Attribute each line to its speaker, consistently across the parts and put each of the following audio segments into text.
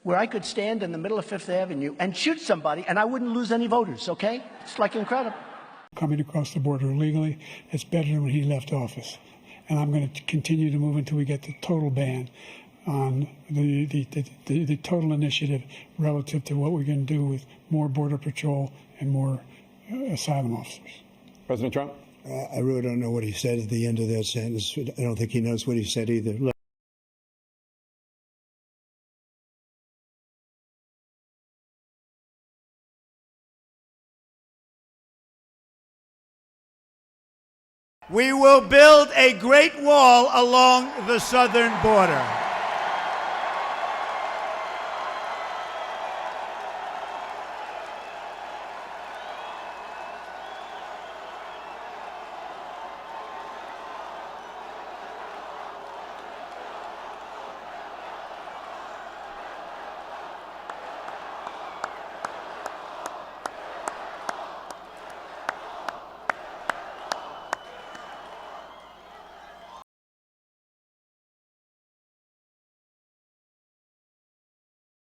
Speaker 1: where I could stand in the middle of Fifth Avenue and shoot somebody and I wouldn't lose any voters, okay? It's like incredible.
Speaker 2: Coming across the border illegally, it's better than when he left office. And I'm going to continue to move until we get the total ban on the total initiative relative to what we're going to do with more Border Patrol and more asylum officers.
Speaker 3: President Trump?
Speaker 4: I really don't know what he said at the end of that sentence. I don't think he knows what he said either. Look.
Speaker 5: We will build a great wall along the southern border.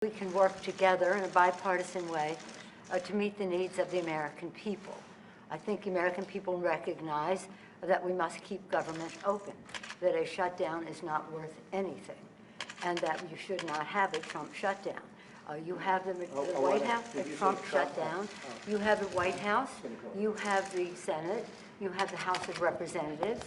Speaker 6: We can work together in a bipartisan way to meet the needs of the American people. I think the American people recognize that we must keep government open, that a shutdown is not worth anything, and that you should not have a Trump shutdown. You have the White House, a Trump shutdown. You have the White House, you have the Senate, you have the House of Representatives,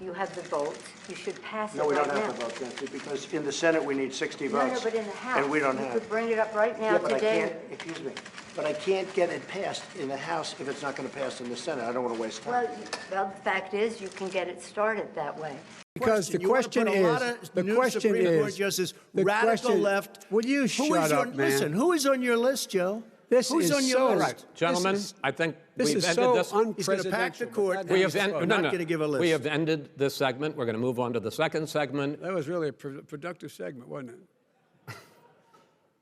Speaker 6: you have the votes. You should pass it right now.
Speaker 1: No, we don't have the votes, Nancy, because in the Senate we need 60 votes.
Speaker 6: No, but in the House,
Speaker 1: and we don't have.
Speaker 6: You could bring it up right now
Speaker 1: but
Speaker 6: today.
Speaker 1: I can't, excuse me, but I can't get it passed in the House if it's not going to pass in the Senate. I don't want to waste time.
Speaker 6: Well, the fact is, you can get it started that way.
Speaker 4: Because the question is,
Speaker 5: radical left.
Speaker 4: Will you shut up, man?
Speaker 5: Listen, who is on your list, Joe?
Speaker 4: Who's
Speaker 5: on your list?
Speaker 3: Right. Gentlemen, I think we've ended this.
Speaker 5: He's going to pack the court.
Speaker 3: We have
Speaker 5: not going to give a list.
Speaker 3: We have ended this segment. We're going to move on to the second segment.
Speaker 2: That was really a productive segment, wasn't it?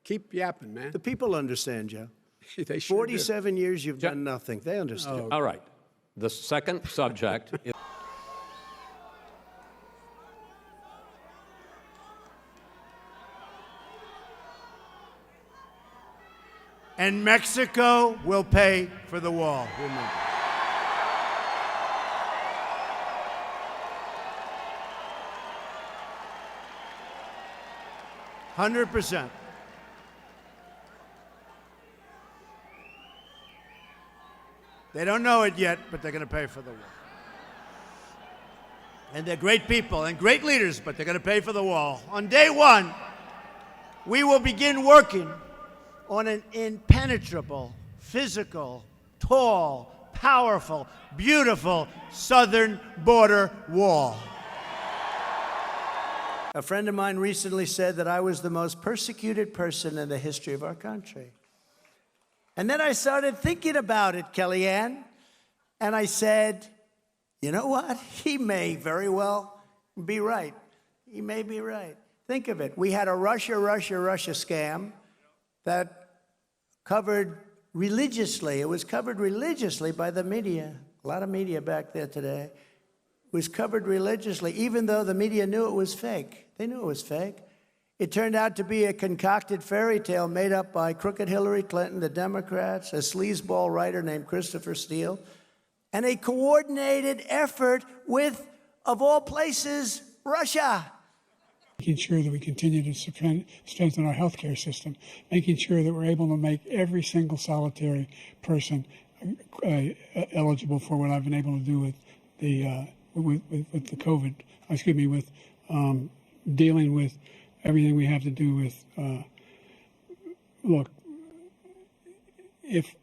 Speaker 2: Keep yapping, man.
Speaker 5: The people understand, Joe.
Speaker 2: They sure
Speaker 5: 47 years you've done nothing. They understand.
Speaker 3: All right. The second subject is...
Speaker 5: And Mexico will pay for the wall. Remember. %. They don't know it yet, but they're going to pay for the wall. And they're great people and great leaders, but they're going to pay for the wall. On day one, we will begin working on an impenetrable, physical, tall, powerful, beautiful southern border wall. A friend of mine recently said that I was the most persecuted person in the history of our country. And then I started thinking about it, Kellyanne, and I said, you know what? He may very well be right. He may be right. Think of it. We had a Russia scam that covered religiously. It was covered religiously by the media. A lot of media back there today. It was covered religiously, even though the media knew it was fake. They knew it was fake. It turned out to be a concocted fairy tale made up by crooked Hillary Clinton, the Democrats, a sleazeball writer named Christopher Steele, and a coordinated effort with, of all places, Russia.
Speaker 2: Making sure that we continue to strengthen our healthcare system, making sure that we're able to make every single solitary person eligible for what I've been able to do with the with the COVID. Excuse me, with dealing with everything we have to do with. Look, if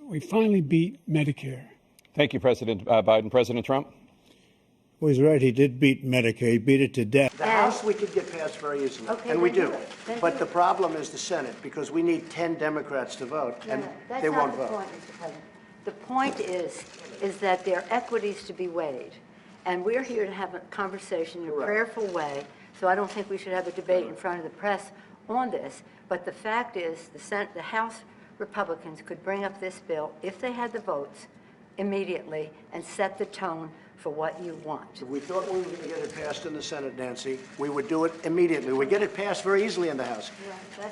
Speaker 2: we finally beat Medicare.
Speaker 3: Thank you, President Biden. President Trump?
Speaker 4: Well, he's right. He did beat Medicare. He beat it to death.
Speaker 1: The House we could get passed very easily, and we do. But the problem is the Senate, because we need 10 Democrats to vote, and they won't vote.
Speaker 6: That's not the point, Mr. President. The point is that there are equities to be weighed, and we're here to have a conversation in a prayerful way, so I don't think we should have a debate in front of the press on this. But the fact is, the House Republicans could bring up this bill, if they had the votes, immediately and set the tone for what you want.
Speaker 1: If we thought we were going to get it passed in the Senate, Nancy, we would do it immediately. We'd get it passed very easily in the House.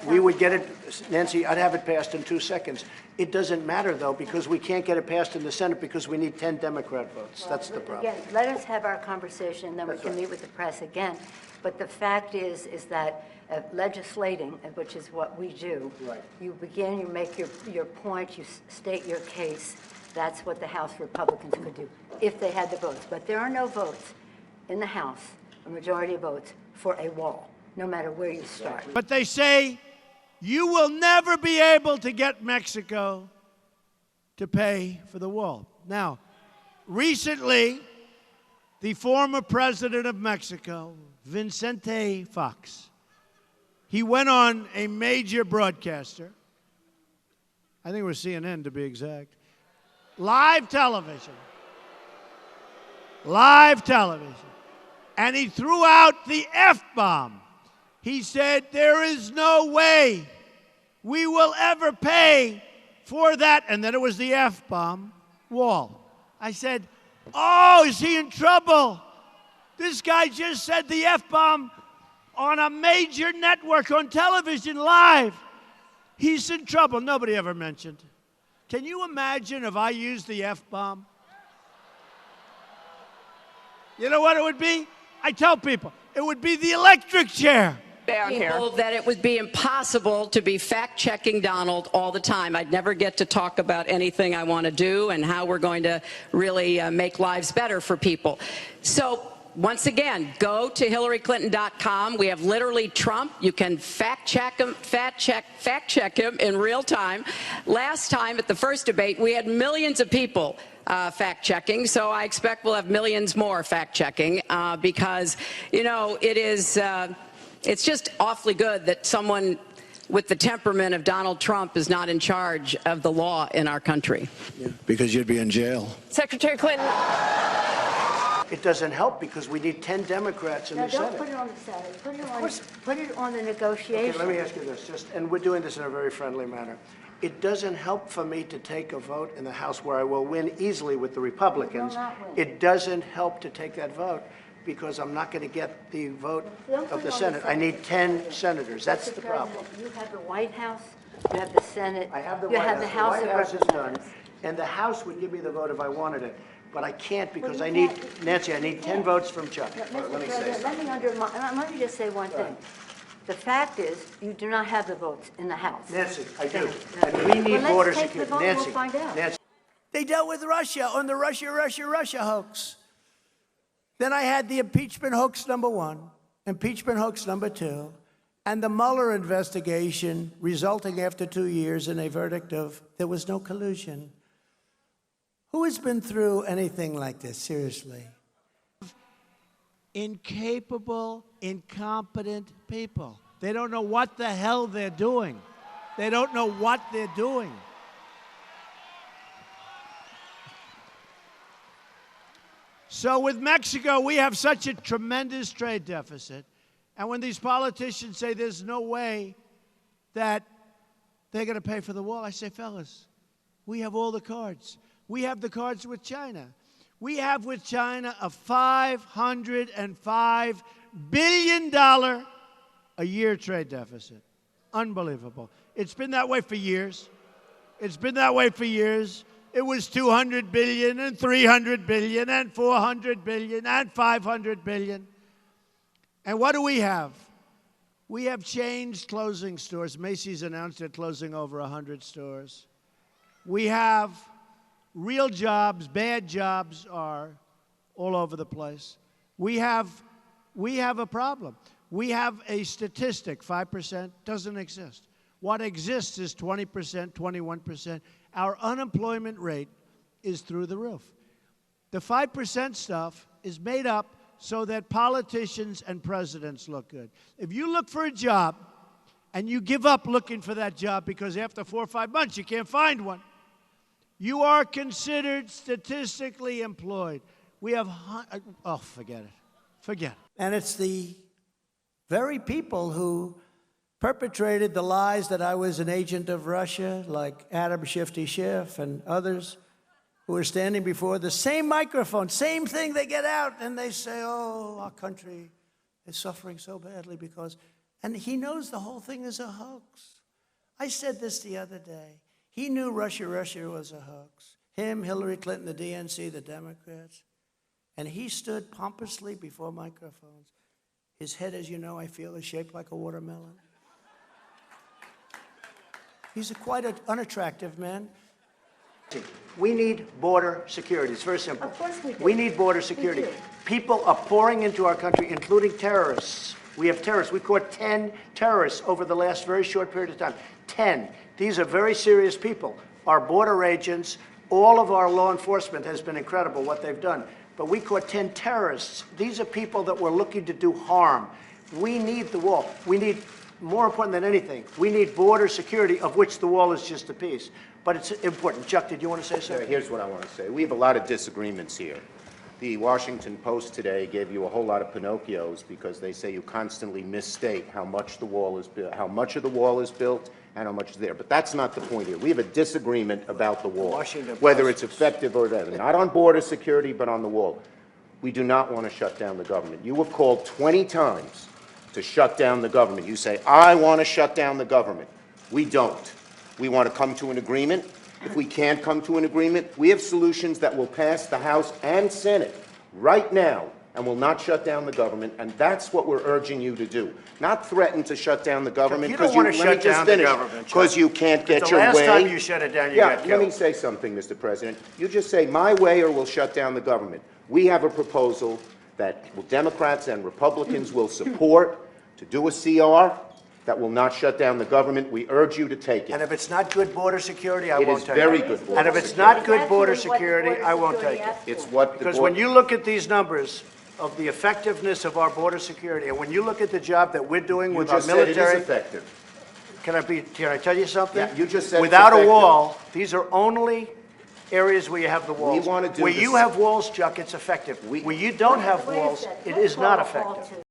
Speaker 1: We would get it, Nancy, I'd have it passed in 2 seconds. It doesn't matter, though, because we can't get it passed in the Senate because we need 10 Democrat votes. That's the problem.
Speaker 6: Again, let us have our conversation, and then we can meet with the press again. But the fact is that legislating, which is what we do, you begin, you make your point, you state your case. That's what the House Republicans could do if they had the votes. But there are no votes in the House, a majority of votes, for a wall, no matter where you start.
Speaker 5: But they say you will never be able to get Mexico to pay for the wall. Now, recently, the former president of Mexico, Vicente Fox, he went on a major broadcaster, I think it was CNN to be exact, live television, and he threw out the F-bomb. He said, there is no way we will ever pay for that, and then it was the F-bomb wall. I said, oh, is he in trouble? This guy just said the F-bomb on a major network on television live. He's in trouble. Nobody ever mentioned. Can you imagine if I used the F-bomb? You know what it would be? I tell people, it would be the electric chair.
Speaker 7: People that it would be impossible to be fact-checking Donald all the time. I'd never get to talk about anything I want to do and how we're going to really make lives better for people. So once again, go to HillaryClinton.com. We have literally Trump. You can fact check him in real time. Last time at the first debate, we had millions of people fact-checking, so I expect we'll have millions more fact-checking because, you know, it's just awfully good that someone with the temperament of Donald Trump is not in charge of the law in our country.
Speaker 4: Yeah, because you'd be in jail.
Speaker 8: Secretary Clinton.
Speaker 1: It doesn't help because we need 10 Democrats in the Senate.
Speaker 6: Don't put it on the Senate. Put it on the negotiation.
Speaker 1: Okay, let me ask you this, and we're doing this in a very friendly manner. It doesn't help for me to take a vote in the House where I will win easily with the Republicans.
Speaker 6: You will not win.
Speaker 1: It doesn't help to take that vote because I'm not going to get the vote of the Senate. I need 10 senators. That's the problem.
Speaker 6: You have the White House, you have the Senate,
Speaker 1: I have the
Speaker 6: you
Speaker 1: White
Speaker 6: have
Speaker 1: House.
Speaker 6: the House
Speaker 1: The
Speaker 6: of
Speaker 1: White House is done,
Speaker 6: Representatives.
Speaker 1: and the House would give me the vote if I wanted it. But I can't because
Speaker 6: Well,
Speaker 1: I
Speaker 6: you
Speaker 1: need,
Speaker 6: can't.
Speaker 1: Nancy, I need 10 votes from Chuck.
Speaker 6: Mr.
Speaker 1: Let me say
Speaker 6: President,
Speaker 1: something.
Speaker 6: let me just say one thing. The fact is, you do not have the votes in the House.
Speaker 1: Nancy, I do.
Speaker 6: Then-
Speaker 1: And we need
Speaker 6: Well,
Speaker 1: border
Speaker 6: let's take the
Speaker 1: security.
Speaker 6: vote and we'll
Speaker 1: Nancy,
Speaker 6: find out.
Speaker 1: Nancy.
Speaker 5: They dealt with Russia on the Russia hoax. Then I had the impeachment hoax #1, impeachment hoax #2, and the Mueller investigation resulting after 2 years in a verdict of there was no collusion. Who has been through anything like this, seriously? Incapable, incompetent people. They don't know what the hell they're doing. They don't know what they're doing. So with Mexico, we have such a tremendous trade deficit. And when these politicians say there's no way that they're going to pay for the wall, I say, fellas, we have all the cards. We have the cards with China. We have with China a $505 billion a year trade deficit. Unbelievable. It's been that way for years. It's been that way for years. It was 200 billion and 300 billion and 400 billion and 500 billion. And what do we have? We have chains closing stores. Macy's announced they're closing over 100 stores. We have real jobs, bad jobs are all over the place. We have a problem. We have a statistic, 5% doesn't exist. What exists is 20%, 21%. Our unemployment rate is through the roof. The 5% stuff is made up so that politicians and presidents look good. If you look for a job and you give up looking for that job because after 4 or 5 months you can't find one, you are considered statistically employed. We have, oh, forget it. Forget it. And it's the very people who perpetrated the lies that I was an agent of Russia, like Adam Shifty Schiff and others, who are standing before the same microphone, same thing. They get out and they say, oh, our country is suffering so badly because, and he knows the whole thing is a hoax. I said this the other day. He knew Russia was a hoax. Him, Hillary Clinton, the DNC, the Democrats. And he stood pompously before microphones. His head, as you know, I feel, is shaped like a watermelon. He's quite an unattractive man.
Speaker 1: We need border security. It's very simple.
Speaker 6: Of course we do.
Speaker 1: We need border security.
Speaker 6: do.
Speaker 1: People are pouring into our country, including terrorists. We have terrorists. We caught 10 terrorists over the last very short period of time. 10. These are very serious people. Our border agents, all of our law enforcement has been incredible what they've done. But we caught 10 terrorists. These are people that were looking to do harm. We need the wall. We need, more important than anything, we need border security, of which the wall is just a piece. But it's important. Chuck, did you want to say something?
Speaker 8: Here's what I want to say. We have a lot of disagreements here. The Washington Post today gave you a whole lot of Pinocchios because they say you constantly misstate how much the wall is built, how much of the wall is built, and how much is there. But that's not the point here. We have a disagreement about the wall, whether it's effective or not. Not on border security, but on the wall. We do not want to shut down the government. You were called 20 times to shut down the government. You say, I want to shut down the government. We don't. We want to come to an agreement. If we can't come to an agreement, we have solutions that will pass the House and Senate right now and will not shut down the government, and that's what we're urging you to do. Not threaten to shut down the government.
Speaker 1: You don't want to shut down the government,
Speaker 8: because you can't get your way.
Speaker 1: The last time you shut it down, you got killed.
Speaker 8: Let me say something, Mr. President. You just say, my way or we'll shut down the government. We have a proposal that Democrats and Republicans will support to do a CR that will not shut down the government. We urge you to take it.
Speaker 1: And if it's not good border security, I won't take it.
Speaker 8: It is very good border
Speaker 1: And if it's not good border security, I won't take it.
Speaker 8: It's what
Speaker 1: Because when you look at these numbers of the effectiveness of our border security, and when you look at the job that we're doing with our military,
Speaker 8: it is effective.
Speaker 1: can I tell you something?
Speaker 8: Yeah, you just said
Speaker 1: without
Speaker 8: it's
Speaker 1: a
Speaker 8: effective.
Speaker 1: wall, these are only areas where you have the walls.
Speaker 8: want to do
Speaker 1: where
Speaker 8: this-
Speaker 1: you have walls, Chuck, it's effective. Where you don't have
Speaker 6: Wait a
Speaker 1: walls,
Speaker 6: second.
Speaker 1: it
Speaker 6: Let's
Speaker 1: is not
Speaker 6: call a halt
Speaker 1: effective.
Speaker 6: to